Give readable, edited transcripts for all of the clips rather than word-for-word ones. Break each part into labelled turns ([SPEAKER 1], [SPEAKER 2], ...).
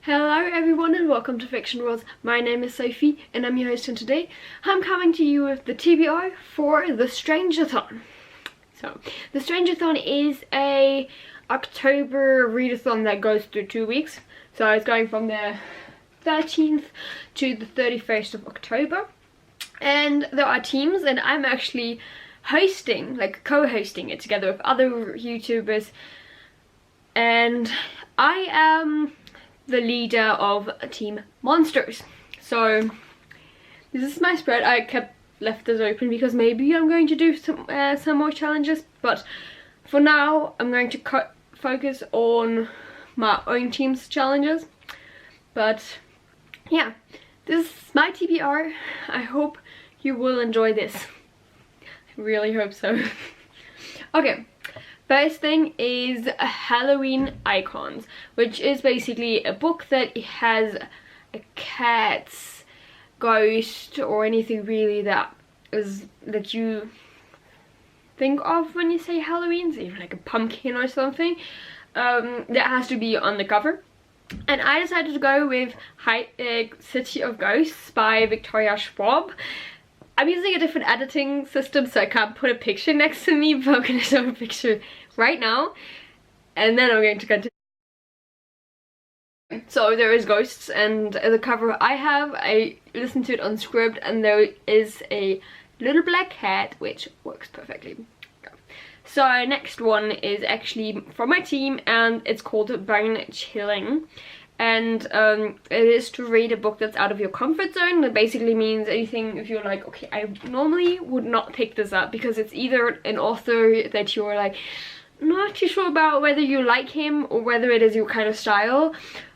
[SPEAKER 1] Hello everyone and welcome to Fiction Worlds. My name is Sophie and I'm your host, and today I'm coming to you with the TBR for the Strange-A-Thon. So, the Strange-A-Thon is a October readathon that goes through 2 weeks. So it's going from the 13th to the 31st of October. And there are teams and I'm actually hosting, like co-hosting it together with other YouTubers. And I am the leader of Team Monsters. So this is my spread. I left this open because maybe I'm going to do some more challenges, but for now I'm going to focus on my own team's challenges. But yeah, this is my TBR. I hope you will enjoy this. I really hope so. Okay. First thing is Halloween Icons, which is basically a book that has a cat's ghost or anything really that you think of when you say Halloween, so even like a pumpkin or something, that has to be on the cover. And I decided to go with City of Ghosts by Victoria Schwab. I'm using a different editing system, so I can't put a picture next to me, but I'm going to show a picture right now, and then I'm going to continue. So there is ghosts, and the cover I listened to it on script, and there is a little black cat, which works perfectly. So next one is actually from my team, and it's called Bone Chilling. And it is to read a book that's out of your comfort zone. That basically means anything if you're like, okay, I normally would not pick this up because it's either an author that you're like not too sure about whether you like him or whether it is your kind of style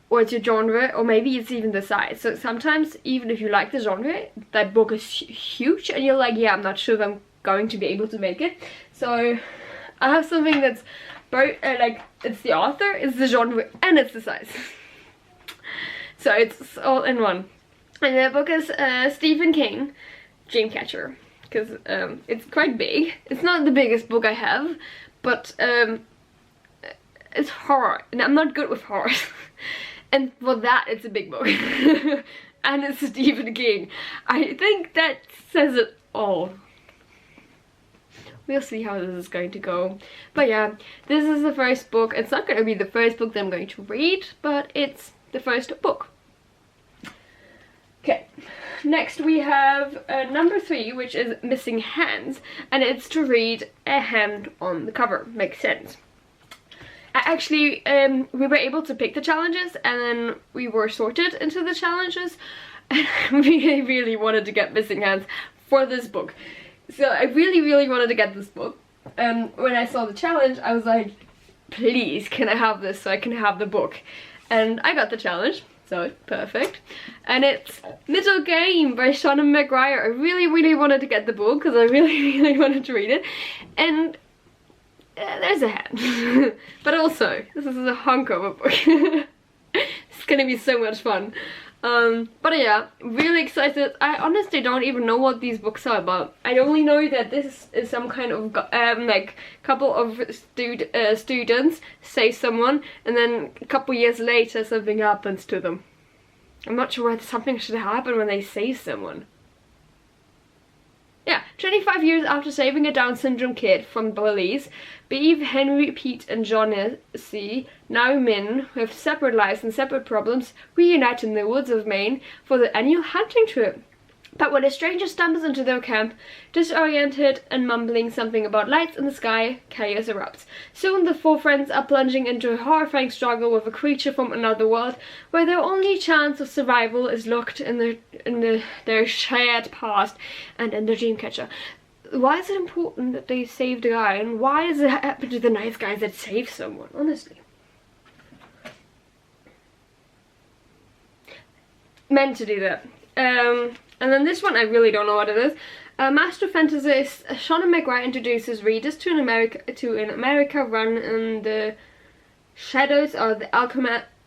[SPEAKER 1] or it's your genre, or maybe it's even the size. So sometimes even if you like the genre, that book is huge and you're like, yeah, I'm not sure if I'm going to be able to make it. So I have something that's both like, it's the author, it's the genre, and it's the size. So it's all in one. And the book is Stephen King, Dreamcatcher, because it's quite big. It's not the biggest book I have, but it's horror, and I'm not good with horror. And for that, it's a big book. And it's Stephen King. I think that says it all. We'll see how this is going to go. But yeah, this is the first book. It's not going to be the first book that I'm going to read, but it's the first book. Okay, next we have number 3, which is Missing Hands, and it's to read a hand on the cover. Makes sense. Actually, we were able to pick the challenges, and then we were sorted into the challenges, and I really wanted to get Missing Hands for this book. So I really wanted to get this book, and when I saw the challenge I was like, please can I have this so I can have the book. And I got the challenge, so it's perfect. And it's Middle Game by Seanan McGuire. I really wanted to get the book because I really wanted to read it. And there's a hand. But also, this is a hunk of a book. It's gonna be so much fun. But yeah, really excited. I honestly don't even know what these books are about. I only know that this is some kind of like couple of students save someone, and then a couple years later something happens to them. I'm not sure whether something should happen when they save someone. Yeah, 25 years after saving a Down syndrome kid from bullies, Beeve, Henry, Pete and John C., now Min, with separate lives and separate problems, reunite in the woods of Maine for the annual hunting trip. But when a stranger stumbles into their camp, disoriented and mumbling something about lights in the sky, chaos erupts. Soon the 4 friends are plunging into a horrifying struggle with a creature from another world, where their only chance of survival is locked in their shared past and in the Dreamcatcher. Why is it important that they save the guy, and why does it happen to the nice guys that save someone, honestly? Meant to do that. And then this one, I really don't know what it is. Master fantasist Seanan McGuire introduces readers to an America run in the shadows of the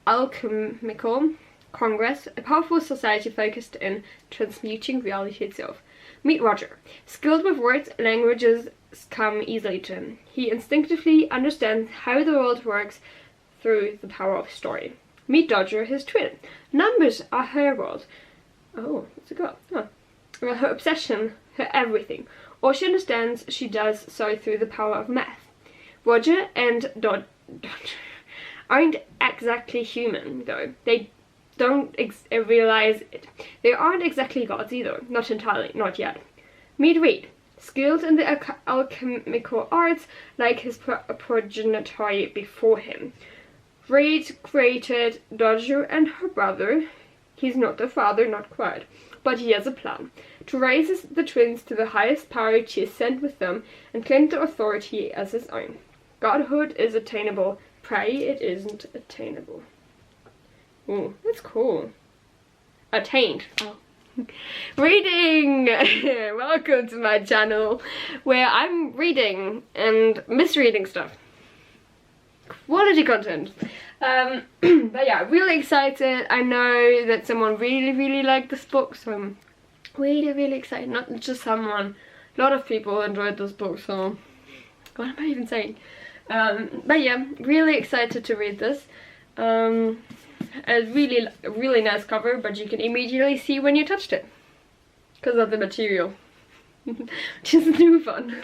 [SPEAKER 1] alchemical Congress, a powerful society focused in transmuting reality itself. Meet Roger. Skilled with words, languages come easily to him. He instinctively understands how the world works through the power of story. Meet Dodger, his twin. Numbers are her world. Oh, what's it got? Oh. Well, her obsession, her everything. All she understands, she does so through the power of math. Roger and Dodger aren't exactly human, though. They don't realize it. They aren't exactly gods either. Not entirely, not yet. Meet Reed. Skilled in the alchemical arts like his progenitor before him. Reed created Dodger and her brother. He's not their father, not quite. But he has a plan. To raise the twins to the highest power to ascend with them and claim their authority as his own. Godhood is attainable. Pray it isn't attainable. Ooh, that's cool. Attained. Oh. Reading! Welcome to my channel where I'm reading and misreading stuff. Quality content. But yeah, really excited. I know that someone really liked this book, so I'm really excited. Not just someone. A lot of people enjoyed this book, so what am I even saying? But yeah, really excited to read this. A really nice cover, but you can immediately see when you touched it because of the material, which is new fun.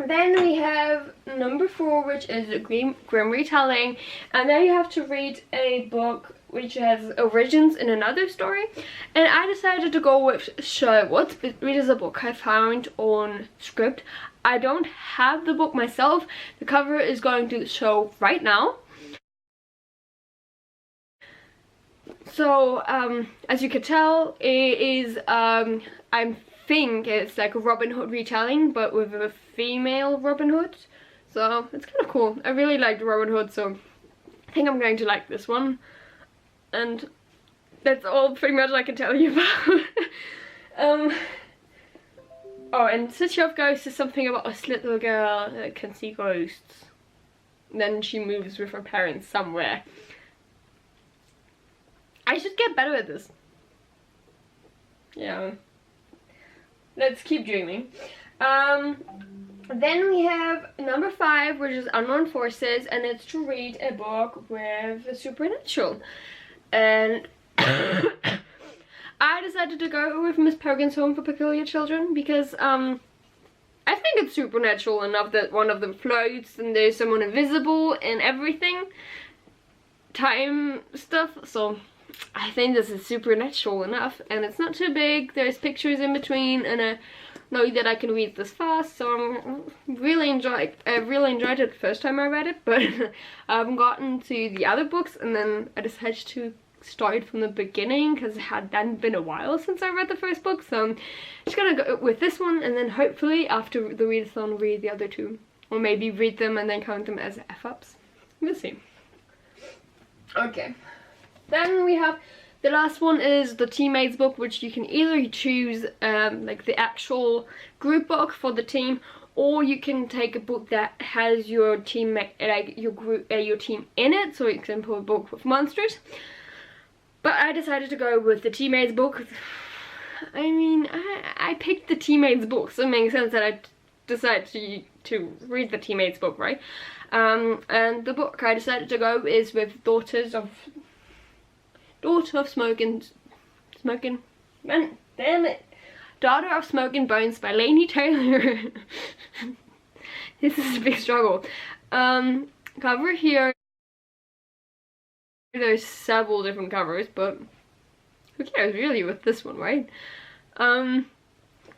[SPEAKER 1] Then we have number 4, which is a grim retelling, and then you have to read a book which has origins in another story, and I decided to go with Sherwood, which is a book I found on Script. I don't have the book myself. The cover is going to show right now. So, as you can tell, it is, I think it's like a Robin Hood retelling, but with a female Robin Hood. So, it's kind of cool. I really liked Robin Hood, so I think I'm going to like this one. And that's all pretty much I can tell you about. Oh, and City of Ghosts is something about this little girl that can see ghosts. Then she moves with her parents somewhere. I should get better at this. Yeah. Let's keep dreaming. Then we have number 5, which is Unknown Forces, and it's to read a book with the supernatural. And I decided to go with Miss Peregrine's Home for Peculiar Children because I think it's supernatural enough that one of them floats and there's someone invisible and everything. Time stuff, so I think this is supernatural enough, and it's not too big. There's pictures in between, and I know that I can read this fast, so I really enjoyed it the first time I read it, but I haven't gotten to the other books, and then I decided to start from the beginning because it had then been a while since I read the first book, so I'm just gonna go with this one, and then hopefully after the readathon read the other 2, or maybe read them and then count them as F-ups. We'll see. Okay. Then we have the last one is the teammates book, which you can either choose like the actual group book for the team, or you can take a book that has your team, like your group, your team in it. So, for example, a book with monsters. But I decided to go with the teammates book. I mean, I picked the teammates book, so it makes sense that I decided to read the teammates book, right? And the book I decided to go is with Daughter of Smoke and Man, damn it. Daughter of Smoke and Bones by Laini Taylor. This is a big struggle. Cover here. There's several different covers, but who cares really with this one, right? I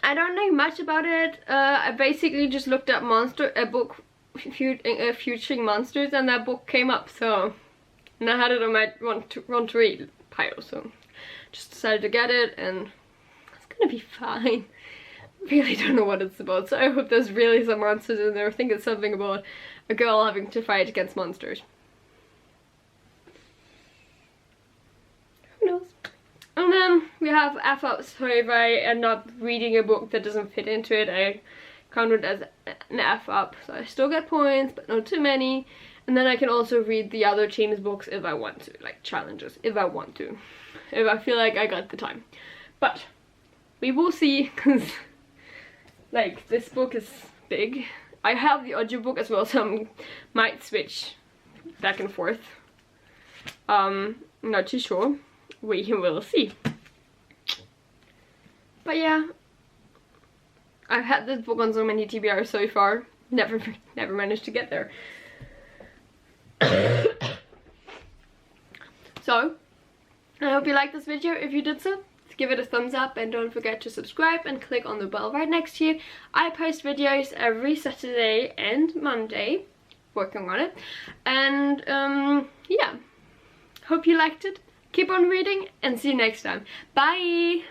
[SPEAKER 1] don't know much about it. I basically just looked up a book featuring monsters, and that book came up, so, and I had it on my want to read pile, so just decided to get it, and it's gonna be fine. Really don't know what it's about, so I hope there's really some monsters in there. I think it's something about a girl having to fight against monsters. Who knows? And then we have F-ups, so if I end up reading a book that doesn't fit into it, I count it as an F-up, so I still get points, but not too many. And then I can also read the other team's books if I want to, like challenges, if I want to. If I feel like I got the time. But we will see, because like this book is big. I have the audiobook as well, so I might switch back and forth Not too sure. We will see. But yeah, I've had this book on so many TBRs so far. Never managed to get there. So, I hope you liked this video. If you did so, give it a thumbs up and don't forget to subscribe and click on the bell right next to you. I post videos every Saturday and Monday, working on it. And yeah, hope you liked it. Keep on reading and see you next time. Bye!